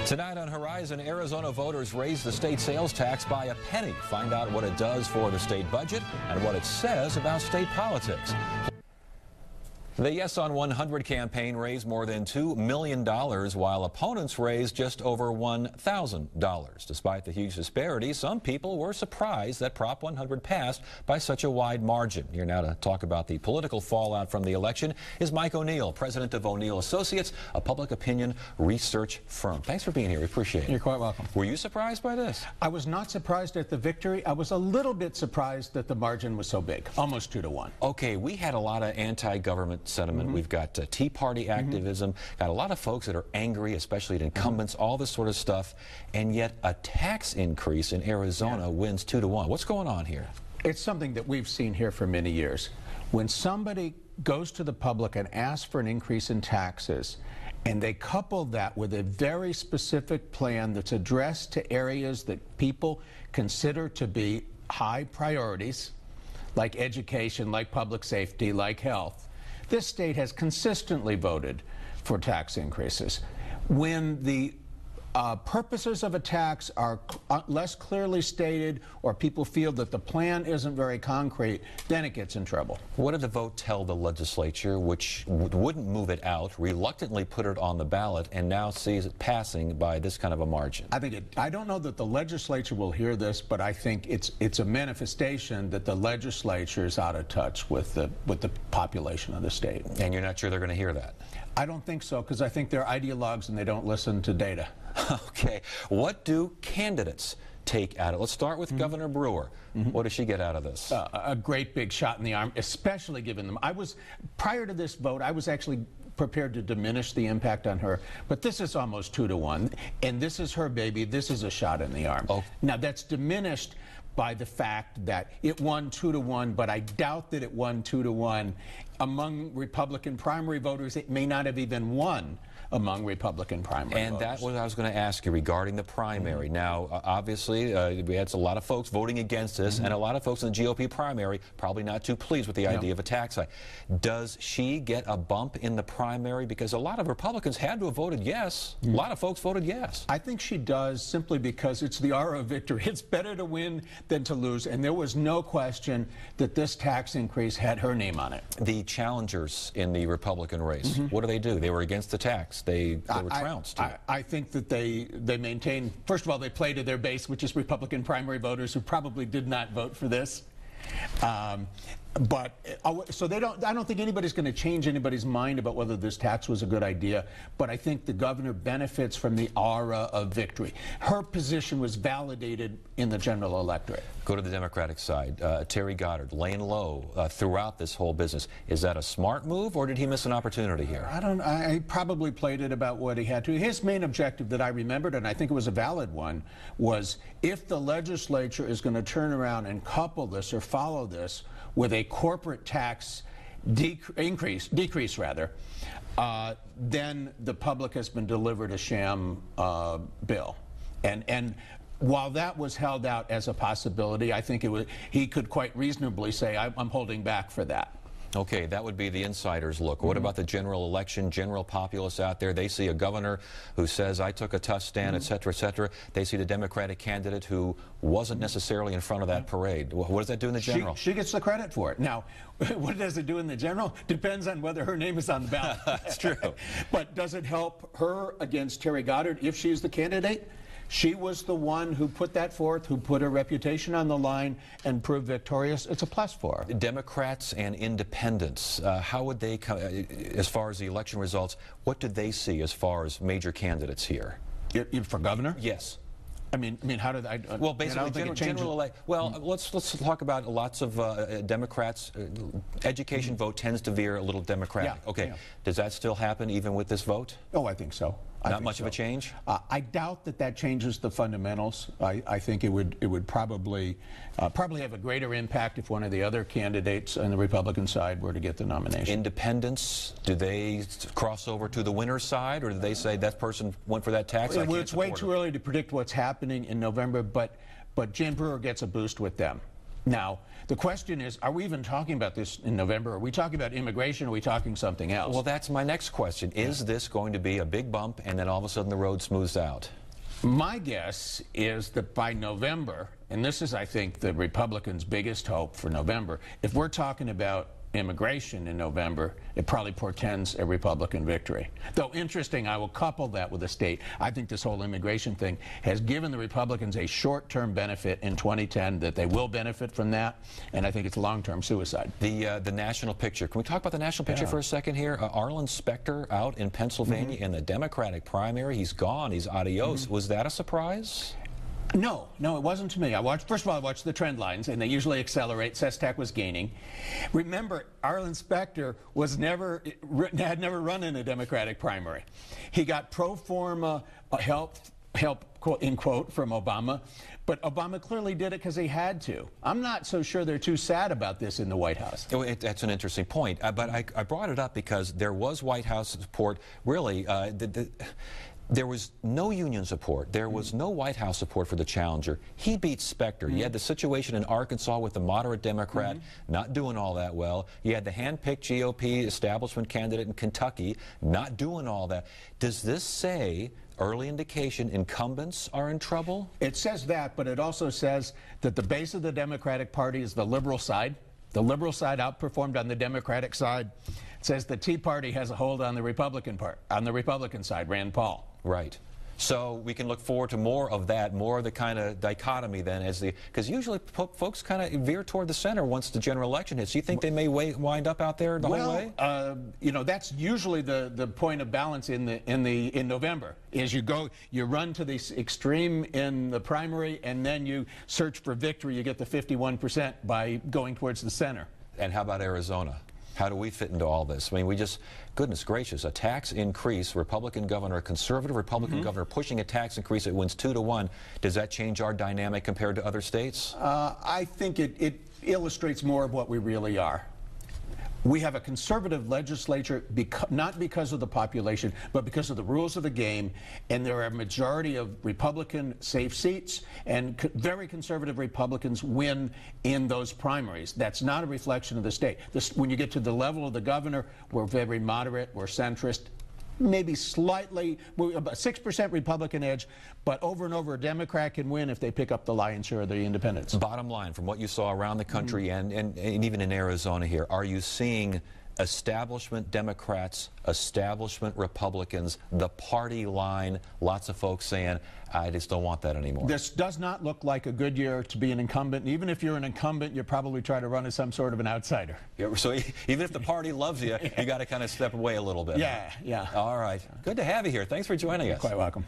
Tonight on Horizon, Arizona voters raise the state sales tax by a penny. Find out what it does for the state budget and what it says about state politics. The Yes on 100 campaign raised more than $2 million, while opponents raised just over $1,000. Despite the huge disparity, some people were surprised that Prop 100 passed by such a wide margin. Here now to talk about the political fallout from the election is Mike O'Neill, president of O'Neill Associates, a public opinion research firm. Thanks for being here. We appreciate it. You're quite welcome. Were you surprised by this? I was not surprised at the victory. I was a little bit surprised that the margin was so big, almost 2-1. Okay, we had a lot of anti-government sentiment. We've got Tea Party activism, got a lot of folks that are angry, especially at incumbents, all this sort of stuff, and yet a tax increase in Arizona wins 2-1. What's going on here? It's something that we've seen here for many years. When somebody goes to the public and asks for an increase in taxes, and they couple that with a very specific plan that's addressed to areas that people consider to be high priorities, like education, like public safety, like health, this state has consistently voted for tax increases. When the purposes of a tax are less clearly stated, or people feel that the plan isn't very concrete, then it gets in trouble. What did the vote tell the legislature, which wouldn't move it out, reluctantly put it on the ballot, and now sees it passing by this kind of a margin? I don't know that the legislature will hear this, but I think it's a manifestation that the legislature is out of touch with the population of the state. And you're not sure they're going to hear that? I don't think so, because I think they're ideologues and they don't listen to data. Okay. What do candidates take out of it? Let's start with Governor Brewer. What does she get out of this? A great big shot in the arm, especially given them. Prior to this vote, I was actually prepared to diminish the impact on her, but this is almost 2-1, and this is her baby. This is a shot in the arm. Oh. Now, that's diminished by the fact that it won 2-1, but I doubt that it won 2-1 among Republican primary voters. It may not have even won among Republican primary voters. And that was what I was going to ask you regarding the primary. Now, obviously, we had a lot of folks voting against this, and a lot of folks in the GOP primary probably not too pleased with the idea of a tax hike. Does she get a bump in the primary? Because a lot of Republicans had to have voted yes. A lot of folks voted yes. I think she does, simply because it's the aura of victory. It's better to win than to lose, and there was no question that this tax increase had her name on it. The challengers in the Republican race, what do? They were against the tax. They were trounced. I think that they maintain, first of all, they play to their base, which is Republican primary voters who probably did not vote for this. So I don't think anybody's going to change anybody's mind about whether this tax was a good idea, but I think the governor benefits from the aura of victory. Her position was validated in the general electorate. Go to the Democratic side. Terry Goddard laying low throughout this whole business. Is that a smart move, or did he miss an opportunity here? I probably played it about what he had to. His main objective that I remembered, and I think it was a valid one, was if the legislature is going to turn around and couple this or follow this with a corporate tax decrease, then the public has been delivered a sham bill. And while that was held out as a possibility, I think he could quite reasonably say, I'm holding back for that. Okay, that would be the insider's look. What about the general election, general populace out there? They see a governor who says, I took a tough stand, et cetera, et cetera. They see the Democratic candidate who wasn't necessarily in front of that parade. What does that do in the general? She gets the credit for it. Now, what does it do in the general? Depends on whether her name is on the ballot. That's true. But does it help her against Terry Goddard if she's the candidate? She was the one who put that forth, who put her reputation on the line and proved victorious. It's a plus for her. Democrats and independents, how would they, as far as the election results, what did they see as far as major candidates here? For governor? Yes. I mean, how did I? Well, basically, let's talk about lots of Democrats. Education vote tends to veer a little Democratic. Yeah, okay, does that still happen even with this vote? Oh, I think so. Not much of a change? I doubt that changes the fundamentals. I think it would probably have a greater impact if one of the other candidates on the Republican side were to get the nomination. Independents, do they cross over to the winner's side, or do they say that person went for that tax? Well, it's way too early to predict what's happening in November, but Jan Brewer gets a boost with them. Now, the question is, are we even talking about this in November? Are we talking about immigration? Or are we talking something else? Well, that's my next question. Is this going to be a big bump and then all of a sudden the road smooths out? My guess is that by November, and this is, I think, the Republicans' biggest hope for November, if we're talking about immigration in November, it probably portends a Republican victory. Though interesting, I will couple that with the state. I think this whole immigration thing has given the Republicans a short-term benefit in 2010, that they will benefit from that, and I think it's long-term suicide. The national picture. Can we talk about the national picture for a second here? Arlen Specter out in Pennsylvania in the Democratic primary. He's gone. He's adios. Was that a surprise? No, it wasn't to me. First of all, I watched the trend lines, and they usually accelerate. Sestak was gaining. Remember, Arlen Specter had never run in a Democratic primary. He got pro forma help, quote, in quote, from Obama, but Obama clearly did it because he had to. I'm not so sure they're too sad about this in the White House. That's an interesting point, but I brought it up because there was White House support, really. There was no union support. There was no White House support for the challenger. He beat Specter. You had the situation in Arkansas with the moderate Democrat not doing all that well. You had the hand-picked GOP establishment candidate in Kentucky not doing all that. Does this say, early indication, incumbents are in trouble? It says that, but it also says that the base of the Democratic Party is the liberal side. The liberal side outperformed on the Democratic side. It says the Tea Party has a hold on the Republican side, Rand Paul. Right. So we can look forward to more of that, more of the kind of dichotomy then, because usually folks kind of veer toward the center once the general election hits. Do you think they may wind up out there the whole way? You know, that's usually the point of balance in November. Is you run to the extreme in the primary, and then you search for victory. You get the 51% by going towards the center. And how about Arizona? How do we fit into all this? I mean, goodness gracious, a tax increase, Republican governor, a conservative Republican governor pushing a tax increase that wins 2-1. Does that change our dynamic compared to other states? I think it illustrates more of what we really are. We have a conservative legislature, not because of the population, but because of the rules of the game, and there are a majority of Republican safe seats, and very conservative Republicans win in those primaries. That's not a reflection of the state. When you get to the level of the governor, we're very moderate, we're centrist, maybe slightly, about 6% Republican edge, but over and over a Democrat can win if they pick up the lion's share of the independents. Bottom line, from what you saw around the country and even in Arizona here, are you seeing establishment Democrats, establishment Republicans, the party line, lots of folks saying, I just don't want that anymore? This does not look like a good year to be an incumbent. And even if you're an incumbent, you probably try to run as some sort of an outsider. Yeah, so even if the party loves you, you got to kind of step away a little bit. Yeah. All right. Good to have you here. Thanks for joining us. You're quite welcome.